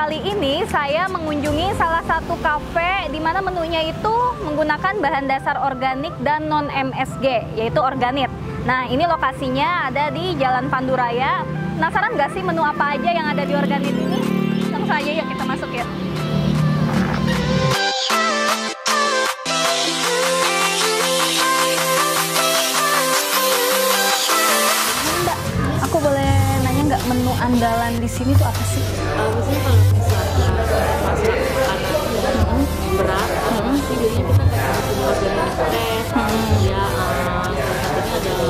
kali ini saya mengunjungi salah satu kafe di mana menunya itu menggunakan bahan dasar organik dan non MSG, yaitu organit. Nah, ini lokasinya ada di Jalan Panduraya. Penasaran nggak sih menu apa aja yang ada di organit ini? Langsung aja yuk kita masuk ya. Mbak, aku boleh nanya nggak menu andalan di sini tuh apa sih? Biasanya kalau misalnya masak makanan berat, pasti biasanya kita kayak bikin organik fresh. Ya, salah satunya ada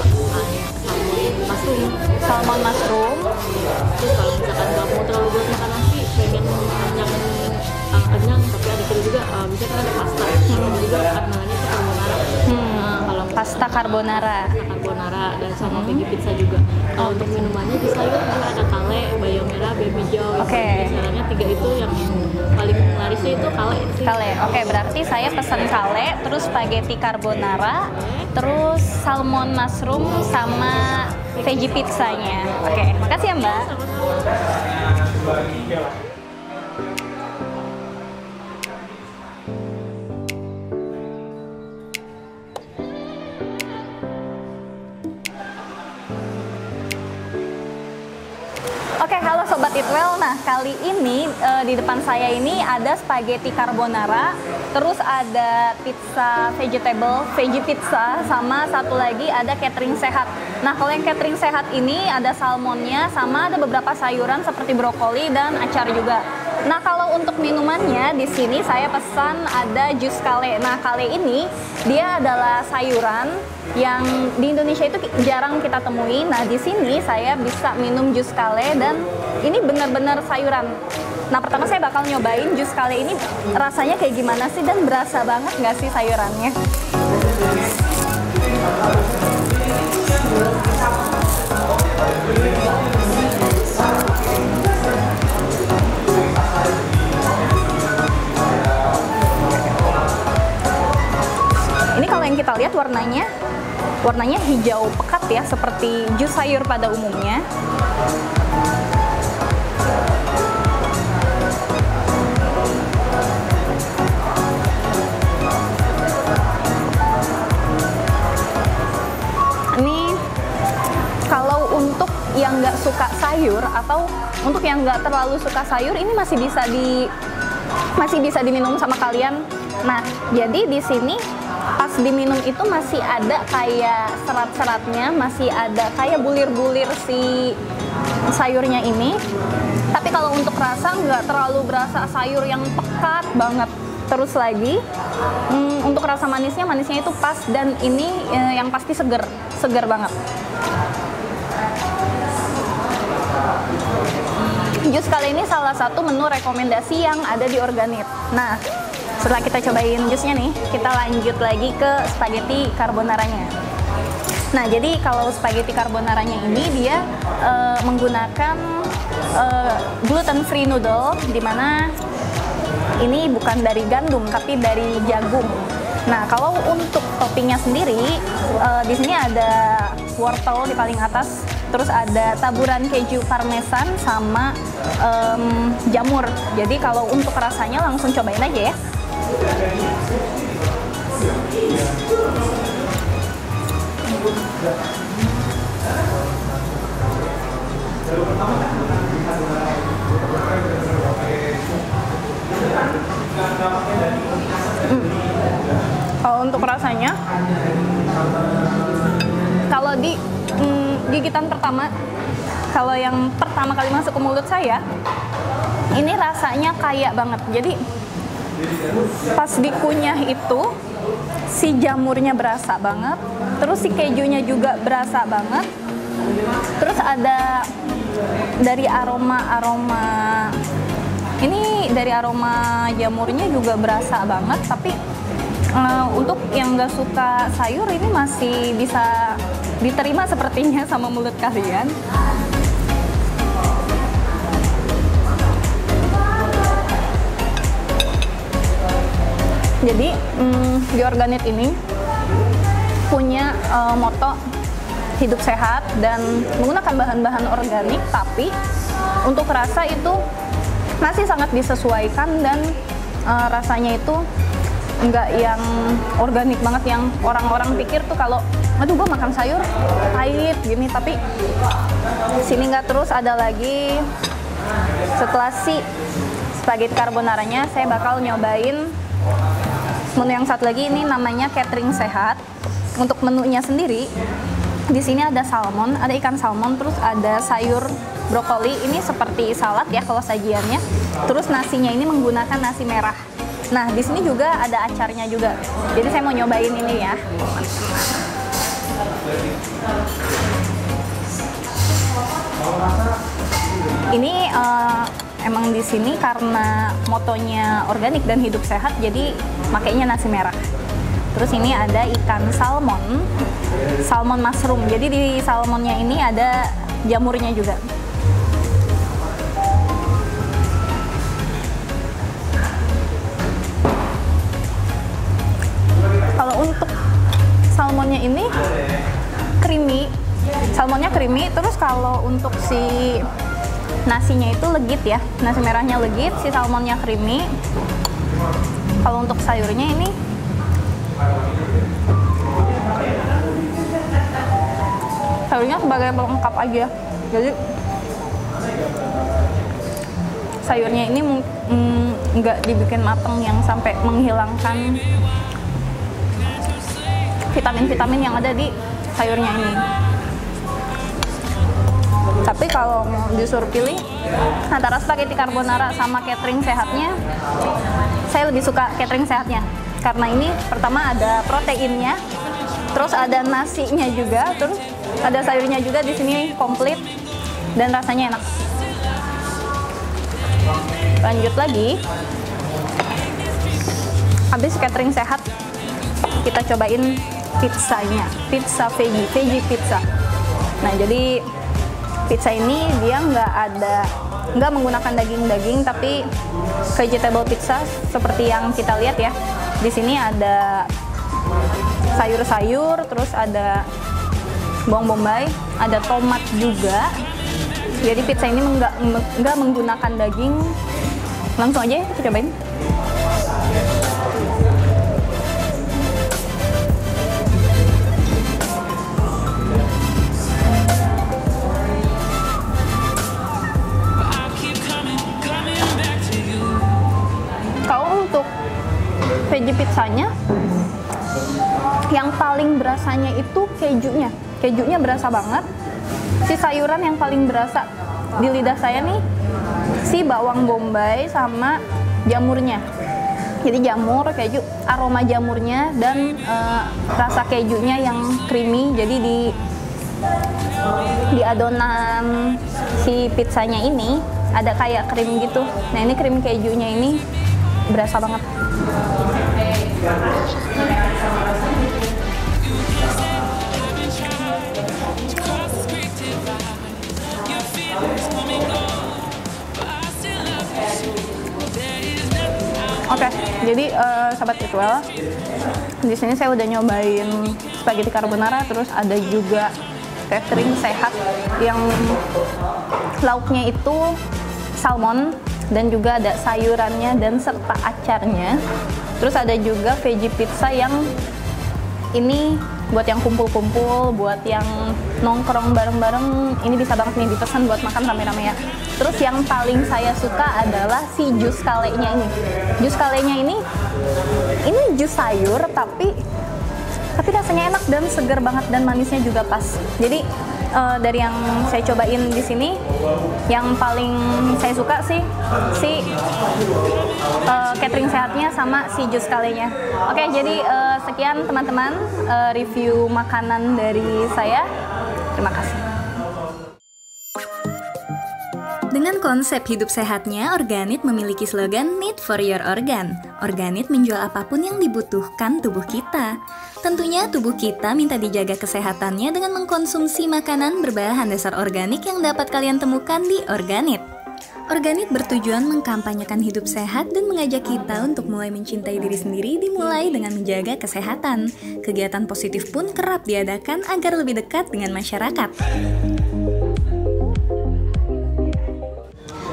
Salmon mushroom. Terus kalau misalkan nggak mau terlalu buat makan nasi, pengen kenyang, tapi ada juga bisa kan ada pasta. Ada juga namanya itu carbonara. Kalau Pasta carbonara. Dan sama veggie pizza juga. Kalau untuk minumannya di sayur ada kale, bayam merah, baby joy. Oke. Biasanya 3 itu yang paling larisnya itu kale sih. Kale, oke, berarti saya pesan kale, terus spaghetti carbonara, terus salmon mushroom sama veggie pizzanya. Oke, makasih ya Mbak. Oke, halo Sobat Eatwell. Nah, kali ini di depan saya ini ada spaghetti carbonara, terus ada pizza vegetable, veggie pizza, sama satu lagi ada catering sehat. Nah, kalau yang catering sehat ini ada salmonnya, sama ada beberapa sayuran seperti brokoli dan acar juga. Nah, kalau untuk minumannya di sini saya pesan ada jus kale. Nah, kale ini dia adalah sayuran yang di Indonesia itu jarang kita temui. Nah, di sini saya bisa minum jus kale dan ini benar-benar sayuran. Nah, pertama saya bakal nyobain jus kale ini rasanya kayak gimana sih dan berasa banget nggak sih sayurannya. Ini kalau yang kita lihat warnanya hijau pekat ya, seperti jus sayur pada umumnya. Ini kalau untuk yang nggak suka sayur atau untuk yang nggak terlalu suka sayur, ini masih bisa diminum sama kalian. Nah, jadi di sini pas diminum itu masih ada kayak serat-seratnya, masih ada kayak bulir-bulir si sayurnya ini. Tapi kalau untuk rasa nggak terlalu berasa sayur yang pekat banget. Terus lagi untuk rasa manisnya itu pas, dan ini yang pasti seger banget. Jus kali ini salah satu menu rekomendasi yang ada di organit. Nah, setelah kita cobain jusnya nih, kita lanjut lagi ke spaghetti carbonaranya. Nah, jadi kalau spaghetti carbonaranya ini dia menggunakan gluten free noodle, dimana ini bukan dari gandum tapi dari jagung. Nah, kalau untuk toppingnya sendiri, di sini ada wortel di paling atas, terus ada taburan keju parmesan sama jamur. Jadi kalau untuk rasanya langsung cobain aja ya. Kalau untuk rasanya, kalau di gigitan pertama, kalau yang pertama kali masuk ke mulut saya, ini rasanya kaya banget. Jadi pas dikunyah itu si jamurnya berasa banget, terus si kejunya juga berasa banget, terus ada dari aroma jamurnya juga berasa banget. Tapi untuk yang nggak suka sayur ini masih bisa diterima sepertinya sama mulut kalian. Jadi di organit ini punya moto hidup sehat dan menggunakan bahan-bahan organik, tapi untuk rasa itu masih sangat disesuaikan dan rasanya itu nggak yang organik banget yang orang-orang pikir tuh kalau aduh gue makan sayur pahit gini, tapi sini nggak. Terus ada lagi setelah si spaghetti carbonaranya saya bakal nyobain menu yang satu lagi, ini namanya catering sehat. Untuk menunya sendiri di sini ada salmon, ada ikan salmon, terus ada sayur brokoli, ini seperti salad ya kalau sajiannya. Terus nasinya ini menggunakan nasi merah. Nah, di sini juga ada acarnya juga. Jadi saya mau nyobain ini ya. Ini emang di sini karena motonya organik dan hidup sehat, jadi makainya nasi merah. Terus ini ada ikan salmon, salmon mushroom. Jadi di salmonnya ini ada jamurnya juga. Kalau untuk salmonnya ini creamy, salmonnya creamy. Terus kalau untuk si nasinya itu legit ya, nasi merahnya legit, si salmonnya creamy. Kalau untuk sayurnya ini sayurnya sebagai pelengkap aja. Jadi sayurnya ini nggak dibikin mateng yang sampai menghilangkan vitamin-vitamin yang ada di sayurnya ini. Tapi kalau mau disuruh pilih antara spaghetti carbonara sama catering sehatnya, saya lebih suka catering sehatnya. Karena ini pertama ada proteinnya, terus ada nasinya juga, terus ada sayurnya juga di sini komplit dan rasanya enak. Lanjut lagi, habis catering sehat, kita cobain pizzanya, pizza veggie pizza. Nah, jadi pizza ini dia nggak menggunakan daging-daging, tapi vegetable pizza seperti yang kita lihat ya. Di sini ada sayur-sayur, terus ada bawang bombay, ada tomat juga. Jadi pizza ini nggak menggunakan daging. Langsung aja kita cobain. Kalau untuk veggie pizzanya, yang paling berasanya itu kejunya. Kejunya berasa banget. Si sayuran yang paling berasa di lidah saya nih, si bawang bombay sama jamurnya. Jadi jamur, keju, aroma jamurnya dan rasa kejunya yang creamy. Jadi di adonan si pizzanya ini ada kayak krim gitu. Nah, ini krim kejunya ini berasa banget. Oke, jadi sahabat Eatwell, di sini saya udah nyobain spaghetti carbonara, terus ada juga catering sehat yang lauknya itu salmon dan juga ada sayurannya dan serta acarnya. Terus ada juga veggie pizza yang ini buat yang kumpul-kumpul, buat yang nongkrong bareng-bareng, ini bisa banget nih dipesan buat makan rame-rame ya. Terus yang paling saya suka adalah si jus kalenya ini. Jus kalenya ini jus sayur tapi rasanya enak dan segar banget dan manisnya juga pas. Jadi dari yang saya cobain di sini, yang paling saya suka sih si catering sehatnya sama si jus kalenya. Oke, jadi sekian teman-teman review makanan dari saya. Terima kasih. Dengan konsep hidup sehatnya, Organit memiliki slogan Need for Your Organ. Organit menjual apapun yang dibutuhkan tubuh kita. Tentunya tubuh kita minta dijaga kesehatannya dengan mengkonsumsi makanan berbahan dasar organik yang dapat kalian temukan di Organit. Organit bertujuan mengkampanyekan hidup sehat dan mengajak kita untuk mulai mencintai diri sendiri dimulai dengan menjaga kesehatan. Kegiatan positif pun kerap diadakan agar lebih dekat dengan masyarakat.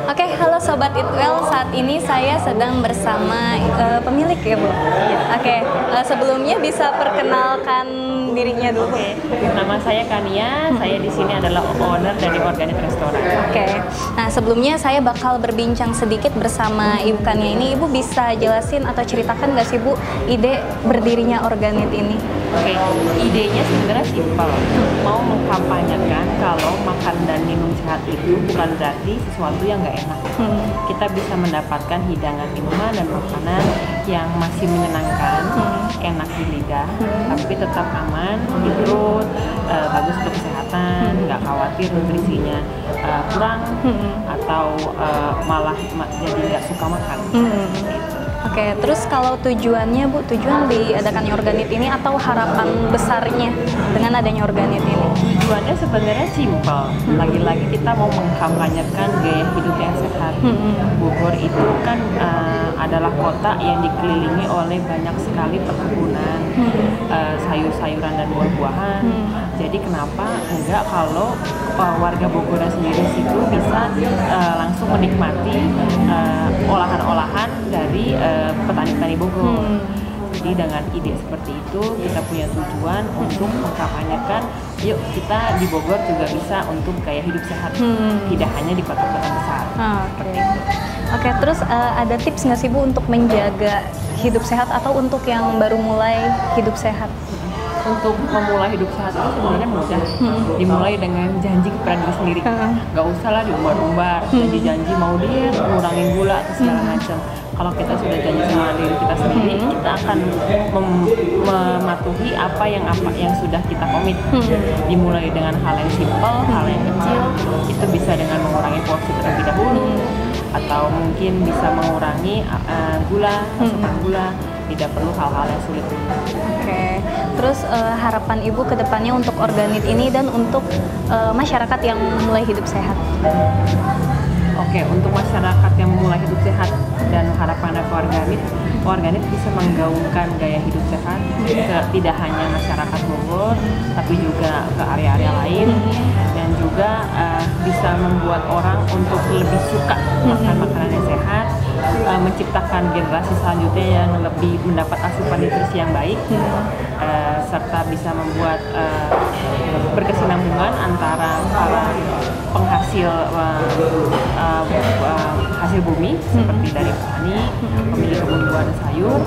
Oke, halo Sobat Eatwell. Saat ini saya sedang bersama pemilik ya, Bu? Iya. Oke, sebelumnya bisa perkenalkan dirinya dulu. Oke, nama saya Kania. Saya di sini adalah owner dari Organit Restoran. Oke, nah sebelumnya saya bakal berbincang sedikit bersama Ibu Kania ini. Ibu bisa jelasin atau ceritakan nggak sih Bu ide berdirinya Organit ini? Oke, idenya sebenarnya simpel. Mau mengkampanyekan kalau makan dan minum sehat itu bukan berarti sesuatu yang nggak enak. Kita bisa mendapatkan hidangan minuman dan makanan yang masih menyenangkan, enak di lidah, tapi tetap aman di perut, bagus untuk kesehatan, nggak khawatir nutrisinya kurang atau malah jadi nggak suka makan. Gitu. Oke, terus kalau tujuannya Bu, tujuan diadakannya Organit ini atau harapan besarnya dengan adanya Organit ini? Tujuannya sebenarnya simpel. Lagi-lagi kita mau mengkampanyekan gaya hidup yang sehat. Bogor itu kan adalah kota yang dikelilingi oleh banyak sekali perkebunan, sayur-sayuran dan buah-buahan. Jadi kenapa enggak kalau warga Bogor sendiri situ bisa langsung menikmati olahan-olahan dari petani-petani Bogor. Jadi dengan ide seperti itu kita punya tujuan untuk mengkampanyekan yuk kita di Bogor juga bisa untuk gaya hidup sehat, tidak hanya di kota-kota besar. Seperti itu. Oke, terus ada tips nggak sih Bu untuk menjaga hidup sehat atau untuk yang baru mulai hidup sehat? Untuk memulai hidup sehat itu sebenarnya mudah. Dimulai dengan janji kepada diri sendiri. Gak usah lah diumbar-umbar, janji-janji mau diet, ngurangin gula atau segala macam. Kalau kita sudah janji sama diri kita sendiri, kita akan mematuhi apa yang sudah kita komit. Dimulai dengan hal yang simpel, hal yang kecil, itu bisa dengan mengurangi porsi terlebih dahulu, atau mungkin bisa mengurangi gula, asupan gula. Tidak perlu hal-hal yang sulit. Oke, terus harapan Ibu ke depannya untuk Organit ini dan untuk masyarakat yang mulai hidup sehat? Oke, untuk masyarakat yang mulai hidup sehat dan harapannya ke Organit bisa menggaungkan gaya hidup sehat ke tidak hanya masyarakat Bogor, tapi juga ke area-area lain, dan juga bisa membuat orang untuk lebih suka makan makanan yang sehat, menciptakan generasi selanjutnya yang lebih mendapat asupan nutrisi yang baik, serta bisa membuat berkesinambungan antara para penghasil hasil bumi seperti dari petani, pemilik kebun buah dan sayur.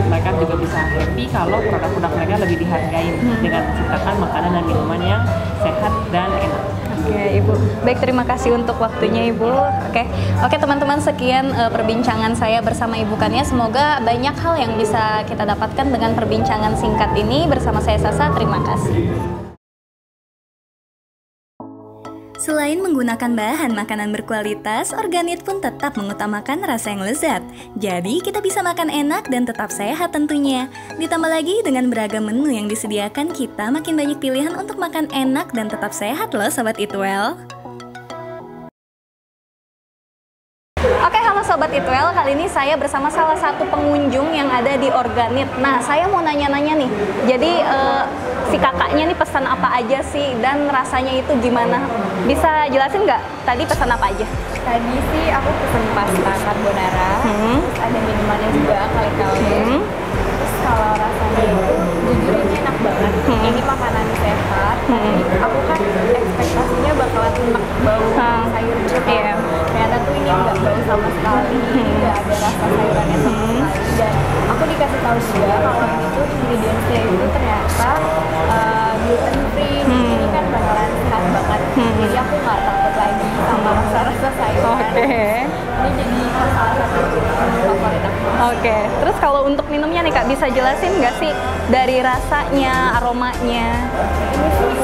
Mereka juga bisa happy kalau produk-produk mereka lebih dihargai dengan menciptakan makanan dan minuman yang sehat dan enak. Oke, Ibu. Baik, terima kasih untuk waktunya, Ibu. Oke, teman-teman, sekian perbincangan saya bersama Ibu Kania. Semoga banyak hal yang bisa kita dapatkan dengan perbincangan singkat ini bersama saya Sasa. Terima kasih. Selain menggunakan bahan makanan berkualitas, Organit pun tetap mengutamakan rasa yang lezat. Jadi, kita bisa makan enak dan tetap sehat tentunya. Ditambah lagi dengan beragam menu yang disediakan, kita makin banyak pilihan untuk makan enak dan tetap sehat loh Sobat Eatwell. Oke, halo Sobat Eatwell, kali ini saya bersama salah satu pengunjung yang ada di Organit. Nah, saya mau nanya-nanya nih, jadi si kakaknya nih pesan apa aja sih dan rasanya itu gimana? Bisa jelasin nggak tadi pesan apa aja? Tadi sih aku pesen pasta carbonara, terus ada minumannya juga kali-kali. Terus kalau rasanya itu jujur ini enak banget. Ini makanan sehat. Aku kan ekspektasinya bakalan enak bau sayur gitu kan. Ternyata tuh ini nggak bau sama sekali, nggak ada rasa sayurannya sama sekali. Dan aku dikasih tahu juga kalau ini tuh ingredientsnya itu ternyata gluten free. Ini kan bakalan sehat banget. Jadi aku nggak takut lagi sama rasa-rasa sayuran. Ini jadi salah satu favorit aku. Oke, terus kalau untuk minumnya nih Kak, bisa jelasin nggak sih dari rasanya, aromanya? Ini sih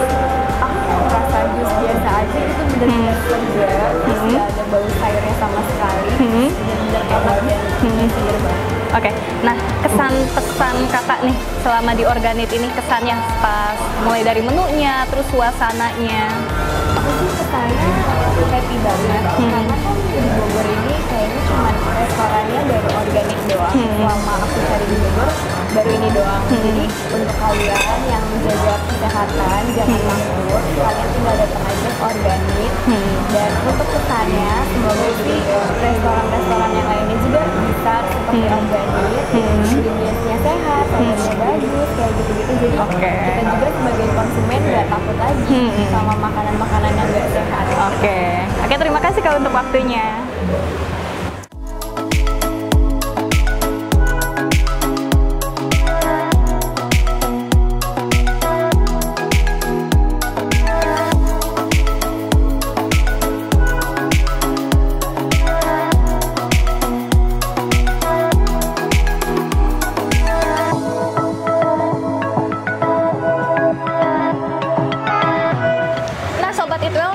aku rasa jus biasa aja, itu bener-bener segar, terus nggak ada bau sayurnya sama sekali, bener-bener enak dan segar banget. Oke, nah kesan pesan kakak nih selama di Organit ini, kesannya pas mulai dari menunya, terus suasananya. Aku sih kesannya happy banget, karena kan di Bogor ini kayaknya cuma restorannya baru Organik doang. Selama aku cari di Bogor, baru ini doang. Jadi untuk kalian yang jaga kesehatan jangan takut, kalian tinggal datang aja ke Organik. Dan untuk pesannya semoga di restoran-restoran yang lainnya juga bisa seperti Organik, ingredientsnya sehat, harganya bagus, kayak gitu-gitu. Jadi kita juga sebagai konsumen nggak takut lagi sama makanan-makanan yang nggak sehat. Oke, terima kasih Kak untuk waktunya.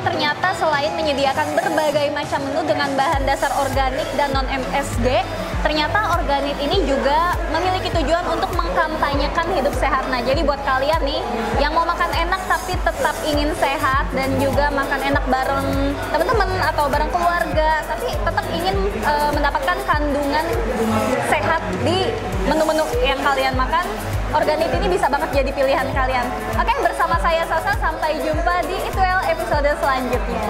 Ternyata selain menyediakan berbagai macam menu dengan bahan dasar organik dan non-MSG, ternyata Organik ini juga memiliki tujuan untuk mengkampanyekan hidup sehat. Nah, jadi buat kalian nih yang mau makan enak tapi tetap ingin sehat dan juga makan enak bareng teman-teman atau bareng keluarga, tapi tetap ingin mendapatkan kandungan sehat di menu-menu yang kalian makan, Organik ini bisa banget jadi pilihan kalian. Oke, bersama saya Sasa, sampai jumpa di Eat Well episode selanjutnya.